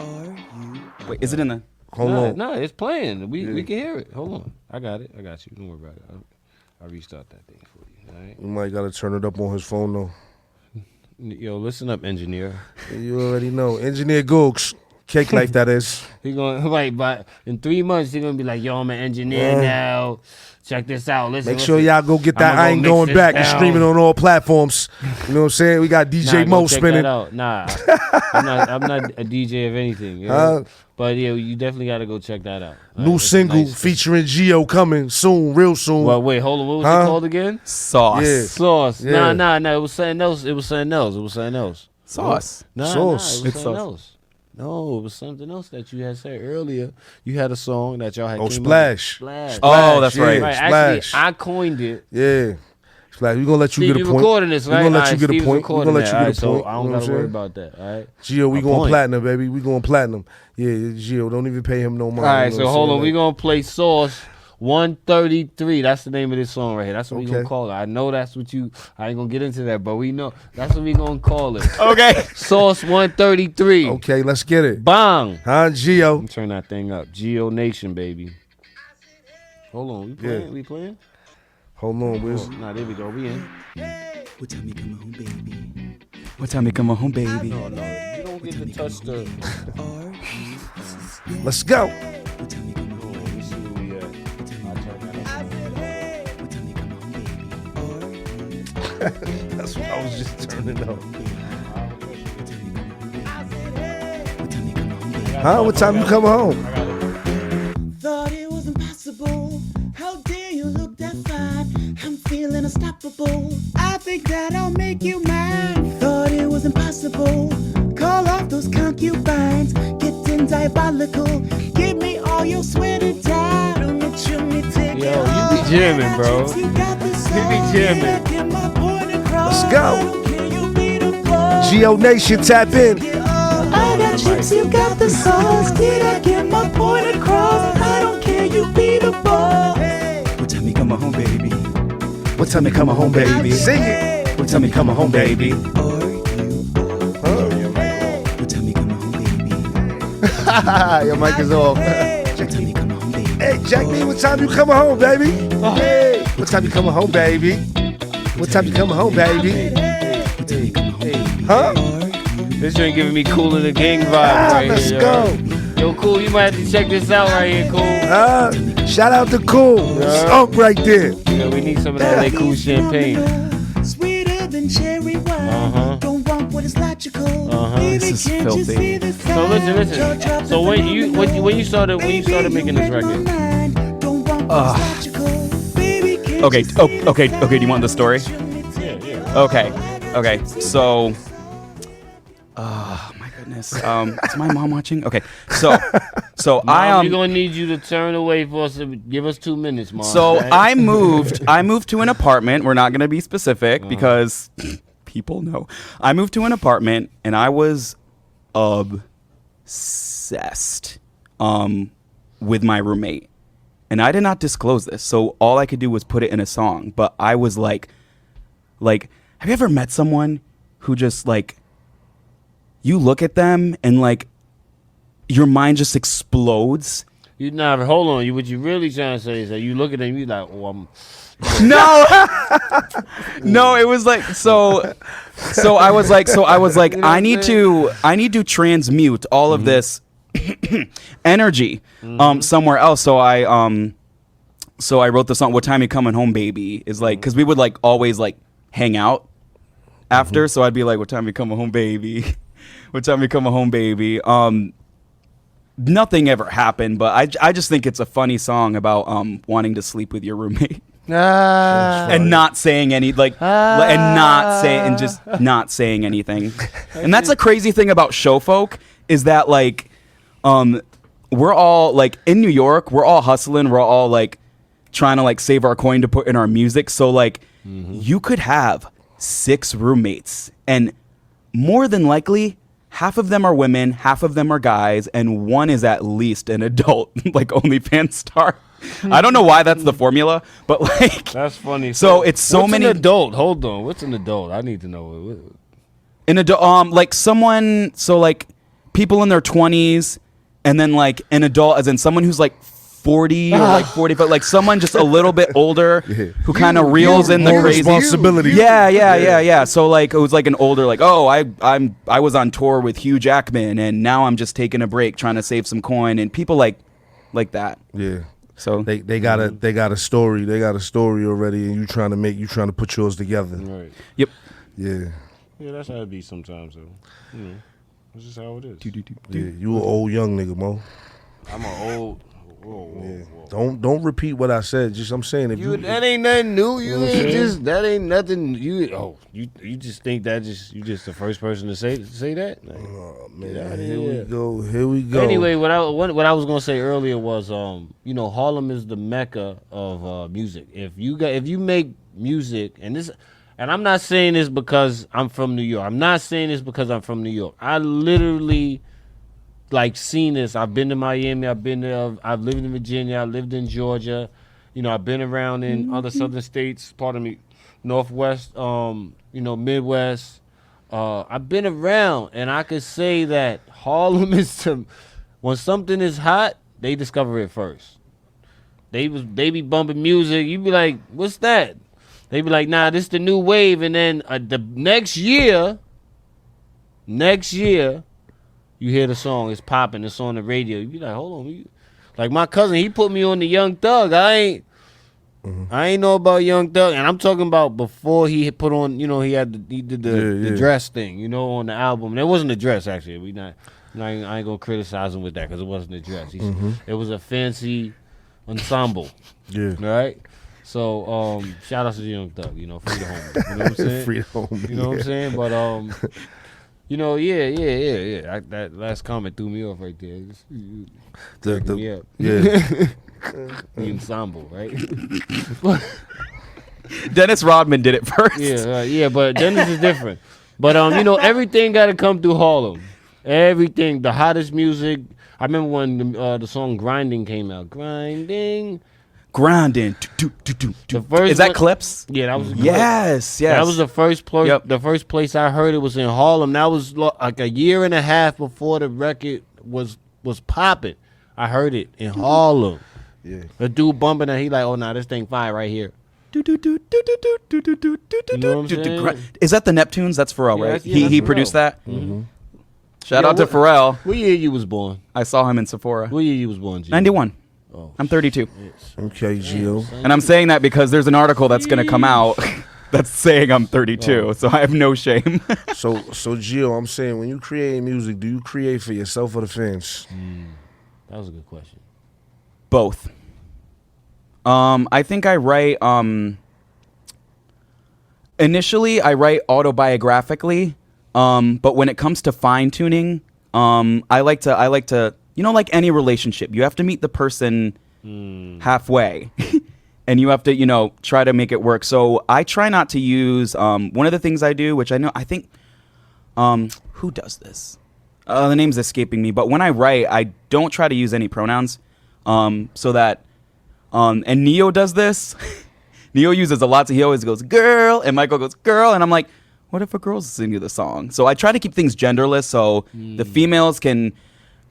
Wait, is it in the? Hold on. No, it's playing. We can hear it. Hold on. I got it. I got you. Don't worry about it. I'll restart that thing for you. All right. You might gotta turn it up on his phone though. Yo, listen up, engineer. You already know. Engineer Gooks. Cake Life, that is. He gonna but in 3 months he gonna be like, yo, I'm an engineer now. Check this out. Listen. Make sure y'all go get that. I ain't going back. It's streaming on all platforms. You know what I'm saying? We got DJ Mo spinning. Nah, I'm not a DJ of anything. You know? But yeah, you definitely got to go check that out. New single featuring Gio coming soon, real soon. Well, wait, hold on. What was it called again? Sauce. Yeah. Sauce. Yeah. Nah. It was something else. Sauce. Nah, Sauce. it was something else. No, it was something else that you had said earlier. You had a song that y'all had. Oh, came up Splash. with. Splash. Oh, that's right. Right. Splash. Actually, I coined it. Yeah. Like, we're gonna let you Steve, get a you point. recording this, right? We're gonna let All you right, get a Steve's point. We're recording gonna let that. you All get right, a so point. I don't You know gotta what worry I'm about that. All right. Gio, we A going point. platinum, baby. We going platinum. Yeah, Gio, don't even pay him no money. All right, You know so what I'm hold on. saying? We gonna play Sauce 133. That's the name of this song right here. That's what we gonna Okay. call it. I know that's what you. I ain't gonna get into that, but we know that's what we gonna call it. Okay. Sauce 133. Okay, let's get it. Bang. Huh, Gio? Let me turn that thing up. Geo Nation, baby. Hold on. We playing? Yeah. We playing? Hold on, Wiz. Nah, there we go. We in. What time you coming home, baby? What time you come home, baby? No, you don't get to touch the. Let's go. What time you coming home? Let me see where we at. I'll turn that up. What time you coming home, baby? That's what I was just turning up. What time you coming home, baby? Huh? What time you coming home? Thought it was impossible. How dare you look that fine? I'm feeling unstoppable. I think that I'll make you mine. Thought it was impossible. Call off those concubines. Getting diabolical. Give me all your sweat and time. Don't let you take Yo, it you all. be jamming, bro. You got the You be jamming. Get my point across. Let's go. I don't care, you be the boss. Geo Nation, tap in. I got chips, you got the sauce. Did I get my point across? I don't care, you be the boss. What time you coming home, baby? What time you coming home, baby? Sing it. What time you coming home, baby? Or you? What time you coming home, baby? Your mic is off. What time you coming home, baby? Hey, Jack B, what time you coming home, baby? Hey, what time you coming home, baby? What time you coming home, baby? What time you coming home, baby? Huh? This joint giving me Cool in the Gang vibe right Let's here. go. Yo, Cool, you might have to check this out right here, Cool. Shout out to Cool. Up right there. Yeah, we need some of that LA Cool champagne. Sweeter than cherry wine. Uh-huh. Don't want what is logical. Uh-huh. Baby, This is can't you filthy. see the So listen. So when you started making this record? Okay, do you want the story? Okay. So, my goodness. Is my mom watching? Okay. So We're gonna need you to turn away for us. Give us 2 minutes, Mom. So right? I moved to an apartment. We're not going to be specific because people know. I moved to an apartment and I was obsessed with my roommate. And I did not disclose this. So all I could do was put it in a song. But I was like, have you ever met someone who just like, you look at them and like, your mind just explodes? You never hold on. What you really trying to say is that you look at them, you like, oh, I'm. No, no, it was like so I was like You know I need to transmute all of this energy somewhere else. So I wrote the song "What Time You Coming Home, Baby" is like because we would like always like hang out after. So I'd be like, "What time you coming home, baby? What time you coming home, baby?" Nothing ever happened, but I just think it's a funny song about wanting to sleep with your roommate. And not saying any and just not saying anything. And that's a crazy thing about show folk is that like we're all like in New York, we're all hustling, we're all like trying to like save our coin to put in our music. So like you could have 6 roommates and more than likely half of them are women, half of them are guys, and one is at least an adult, like OnlyFans star. I don't know why that's the formula, but like That's funny. So it's so what's many an adult. Hold on. What's an adult? I need to know. an adult, like someone, so like people in their 20s, and then like an adult, as in someone who's like 40 or like 40, but like someone just a little bit older who kind of reels in the More crazy responsibility. Yeah. So like it was like an older, like, oh, I was on tour with Hugh Jackman, and now I'm just taking a break, trying to save some coin, and people like that. Yeah. So They got a story. They got a story already, and you trying to put yours together. Right. Yep. Yeah. Yeah, that's how it be sometimes, though. You know, that's just how it is. Yeah. You an old young nigga, Mo. I'm an old. Whoa. Don't repeat what I said. Just I'm saying if you That ain't nothing new. You know what I'm ain't saying? just that ain't nothing. You just think that you just the first person to say that. Like, man, here we go. Anyway, what I was gonna say earlier was Harlem is the mecca of music. If you make music, and I'm not saying this because I'm from New York. I'm not saying this because I'm from New York. I literally like seen this. I've been to Miami. I've lived in Virginia. I lived in Georgia. You know, I've been around in other southern states. Pardon me, Northwest. Midwest. I've been around, and I could say that Harlem is when something is hot, they discover it first. They be bumping music. You be like, what's that? They be like, nah, this the new wave. And then the next year, you hear the song, it's popping, it's on the radio. You be like, hold on. Like my cousin, he put me on the Young Thug. I ain't know about Young Thug. And I'm talking about before he put on, he did the dress thing, on the album. It wasn't a dress, actually. I ain't gonna criticize him with that because it wasn't a dress. It was a fancy ensemble. Yeah. Right? So shout out to the Young Thug, free the home. You know what I'm saying? Free the home. You know what I'm saying? But yeah. That last comment threw me off right there. Me up. Yeah. The ensemble, right? Dennis Rodman did it first. Yeah, but Dennis is different. But everything got to come through Harlem. Everything, the hottest music. I remember when the song "Grinding" came out. Grinding. The first is that one, Clips? Yeah, that was a yes. That was the first place. Yep. The first place I heard it was in Harlem. That was like a year and a half before the record was popping. I heard it in Harlem. Yeah, a dude bumping and he like, oh nah, this thing fire right here. You know what I'm saying? Is that the Neptunes? That's Pharrell, right? He produced that. Mm-hmm. Shout out to Pharrell. What year you was born? I saw him in Sephora. What year you was born? G? 91. Oh, I'm 32. Okay, Gio. And I'm saying that because there's an article that's going to come out that's saying I'm 32, so I have no shame. So Gio, I'm saying, when you create music, do you create for yourself or the fans? That was a good question. Both. I think I write. Initially, I write autobiographically, but when it comes to fine tuning, I like to. Like any relationship, you have to meet the person halfway, and you have to, try to make it work. So I try not to use one of the things I do, which I think, who does this? The name's escaping me. But when I write, I don't try to use any pronouns, so that, and Neo does this. Neo uses a lot, so he always goes girl, and Michael goes girl, and I'm like, what if a girl's singing the song? So I try to keep things genderless, so the females can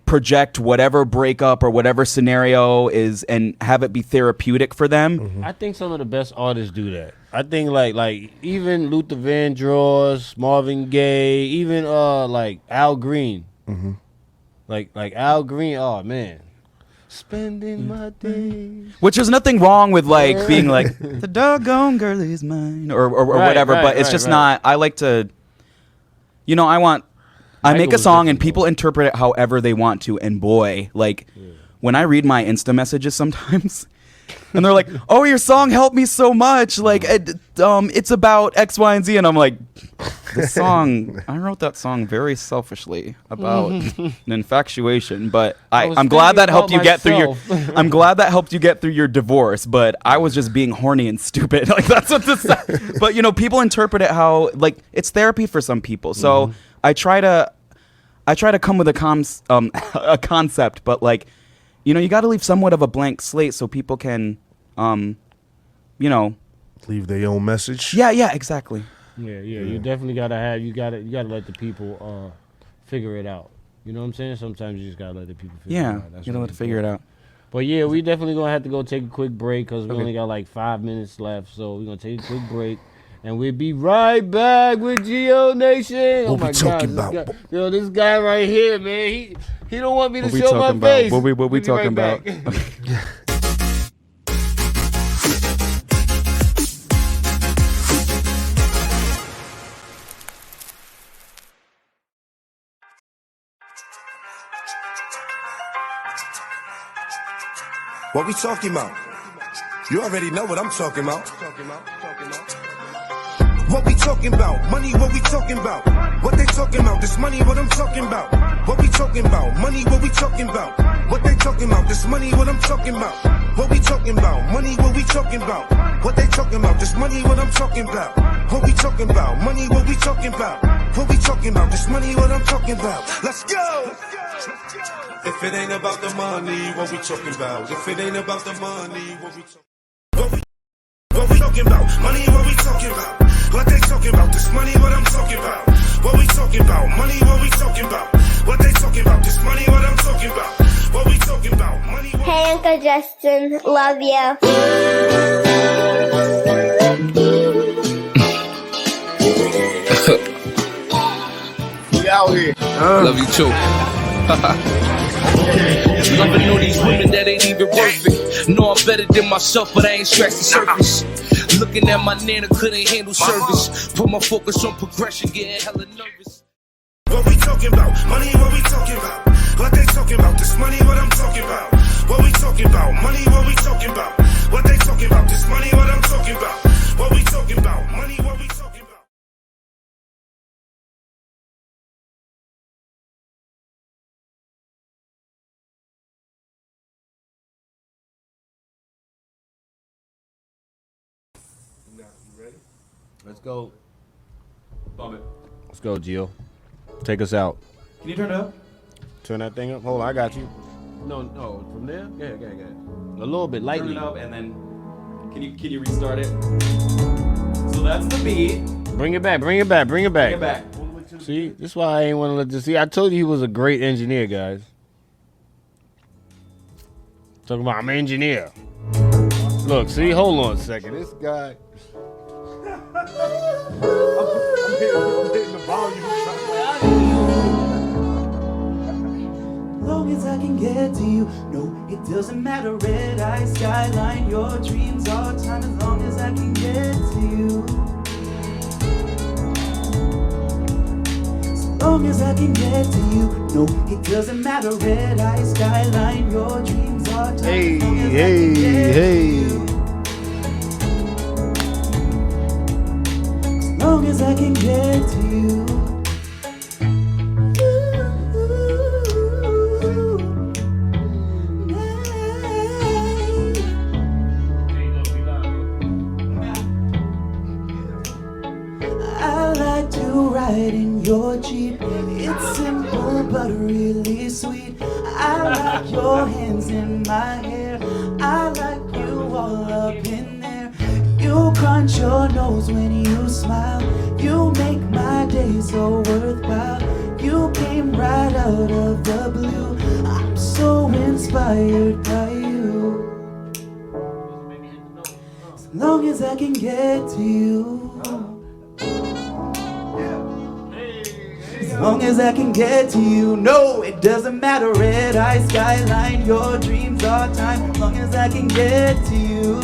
project whatever breakup or whatever scenario is and have it be therapeutic for them. I think some of the best artists do that. I think like even Luther Vandross, Marvin Gaye, even like Al Green. Like Al Green, oh man. Spending my days. Which there's nothing wrong with like being like the doggone girl is mine or whatever, but it's just not. I like to, I make a song and people interpret it however they want to, and boy, like when I read my Insta messages sometimes, and they're like, "Oh, your song helped me so much. Like, it's about X, Y, and Z," and I'm like, "The song, I wrote that song very selfishly about an infatuation, but I'm glad that helped you get through your. I'm glad that helped you get through your divorce, but I was just being horny and stupid. Like that's what this. But people interpret it how like it's therapy for some people. So I try to come with a concept, but like. You got to leave somewhat of a blank slate so people can, leave their own message. Yeah, exactly. Yeah. You definitely you gotta let the people figure it out. You know what I'm saying? Sometimes you just gotta let the people figure it out. You gotta let them figure it out. But yeah, we definitely gonna have to go take a quick break because we only got like 5 minutes left. So we're gonna take a quick break. And we'll be right back with Geo Nation. What we talking about? This guy right here, man. He don't want me to show my face. What we talking about? What we talking about? You already know what I'm talking about. What we talking about? Money, what we talking about? What they talking about? This money, what I'm talking about? What we talking about? Money, what we talking about? What they talking about? This money, what I'm talking about? What we talking about? Money, what we talking about? What they talking about? This money, what I'm talking about. What we talking about? Money, what we talking about? What we talking about? This money, what I'm talking about. Let's go! If it ain't about the money, what we talking about? If it ain't about the money, what we talking about? What we talking about? Money, what we talking about? What they talking about? This money, what I'm talking about. What we talking about? Money, what we talking about? What they talking about? This money, what I'm talking about. What we talking about? Money. Hey, Uncle Justin, love you. We out here. Love you too. Loving all these women that ain't even worth it. Know I'm better than myself, but I ain't scratched the surface. Looking at my nana, couldn't handle service. Put my focus on progression, getting hella nervous. What we talking about? Money, what we talking about? What they talking about? This money, what I'm talking about. What we talking about? Money, what we talking about? What they talking about? This money, what I'm talking about. What we talking about? Money, what we talking about? Let's go. Bump it. Let's go, Gio. Take us out. Can you turn it up? Turn that thing up. Hold on, I got you. No, from there? Yeah. A little bit, lightly. Turn it up and then can you restart it? So that's the beat. Bring it back. Bring it back. See, this is why I ain't want to let this. See, I told you he was a great engineer, guys. Talking about I'm an engineer. Look, see, hold on a second. This guy. I'm hitting the volume. Long as I can get to you, no, it doesn't matter. Red eye skyline, your dreams all time. As long as I can get to you. As long as I can get to you, no, it doesn't matter. Red eye skyline, your dreams all time. Hey, as long as I hey, can get hey. to you. As long as I can get to you. I like to ride in your Jeep. It's simple but really sweet. I like your hands in my hair. I like you all up in there. You crunch your nose when you smile. You make my day so worthwhile. You came right out of the blue. I'm so inspired by you. As long as I can get to you. As long as I can get to you, no, it doesn't matter. Red eye skyline, your dreams are time. As long as I can get to you.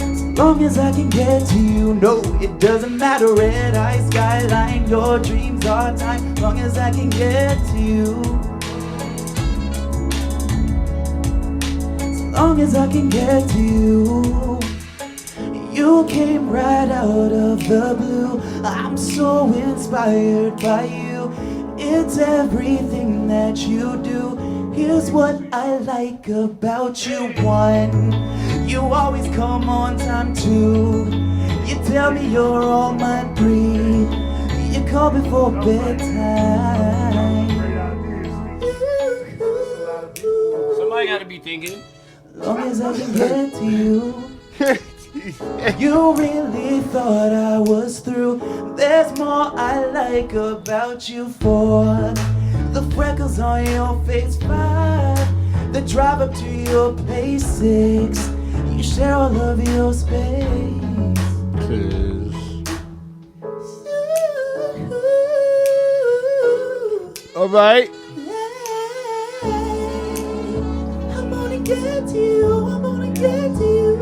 As long as I can get to you, no, it doesn't matter. Red eye skyline, your dreams are time. As long as I can get to you. As long as I can get to you. You came right out of the blue. I'm so inspired by you. It's everything that you do. Here's what I like about you. 1, you always come on time. 2, you tell me you're all my breed. You call before bedtime. Somebody gotta be thinking. As long as I can get to you. You really thought I was through. There's more I like about you. 4, the freckles on your face. 5, the drive up to your place. 6, you share all of your space. All right. I'm gonna get to you. I'm gonna get to you.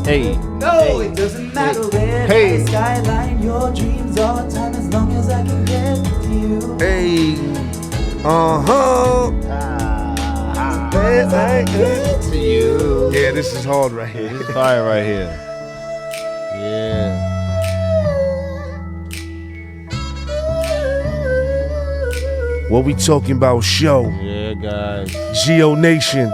Hey. No, it doesn't matter. Red eye skyline, your dreams all time. As long as I can get to you. Hey. As long as I can get to to you. Yeah, this is hard right here. This is fire right here. Yeah. What we talking about show? Yeah, guys. Geo Nation.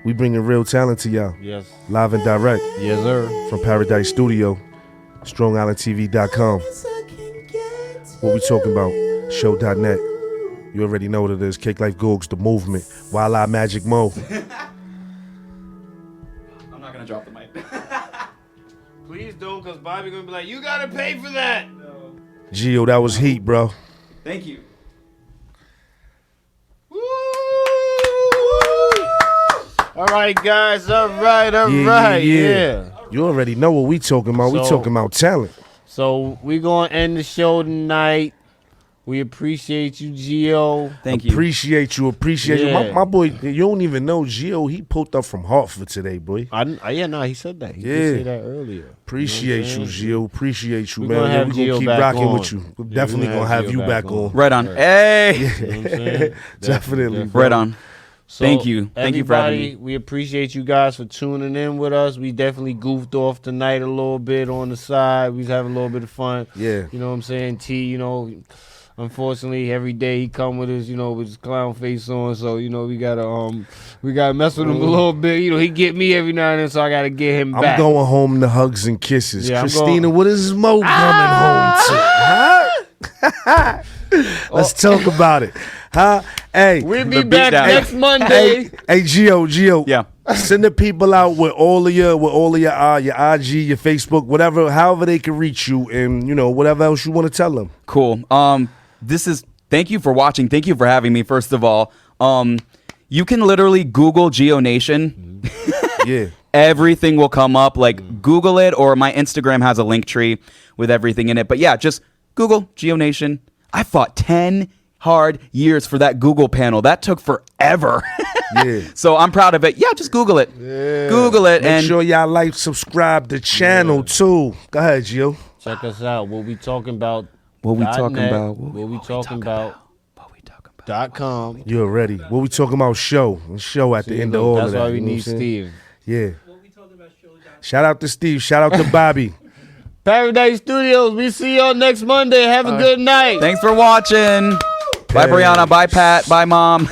We bringing real talent to y'all. Yes. Live and direct. Yes, sir. From Paradise Studio. StrongIslandTV.com. What we talking about? Show.net. You already know what it is. Cake Life Googs, The Movement. Wild Eye Magic Mo. I'm not gonna drop the mic. Please don't, because Bobby gonna be like, you gotta pay for that. No. Gio, that was heat, bro. Thank you. All right, guys. All right. Yeah. You already know what we talking about. We talking about talent. So we gonna end the show tonight. We appreciate you, Gio. Thank you. Appreciate you. My boy, you don't even know Gio. He pulled up from Hartford today, boy. He said that. He did say that earlier. Appreciate you, Gio. Appreciate you, We're man. Gonna have We're Gio gonna keep back rocking on. with you. We're definitely gonna have you back on. Right on. Hey. You know what I'm saying? Definitely. Right on. So Thank you. Thank you for having me. We appreciate you guys for tuning in with us. We definitely goofed off tonight a little bit on the side. We was having a little bit of fun. Yeah. You know what I'm saying? T, unfortunately every day he come with his, with his clown face on. So, we gotta mess with him a little bit. He get me every now and then, so I gotta get him back. I'm going home to hugs and kisses. Yeah, Christina, what is Mo coming home to? Huh? Let's talk about it. Huh? Hey. We'll be back next Monday. Hey, Gio. Yeah. Send the people out with all of your IG, your Facebook, whatever, however they can reach you, and whatever else you want to tell them. Cool. Thank you for watching. Thank you for having me. First of all, you can literally Google Geo Nation. Yeah. Everything will come up. Like Google it, or my Instagram has a link tree with everything in it. But yeah, just Google Geo Nation. I fought 10 hard years for that Google panel. That took forever. Yeah. So I'm proud of it. Yeah, just Google it. Yeah. Google it. Make and sure y'all subscribe the channel too. Go ahead, Gio. Check us out. What we talking about? What we talking .net, about? What we talking about? .com. You already. What we talking about? Show at the end of all of that. That's why we you know need what I'm saying? Steve. Yeah. Shout out to Steve. Shout out to Bobby. Paradise Studios. We see y'all next Monday. Have a good night. Thanks for watching. Bye, Brianna. Bye, Pat. Bye, Mom.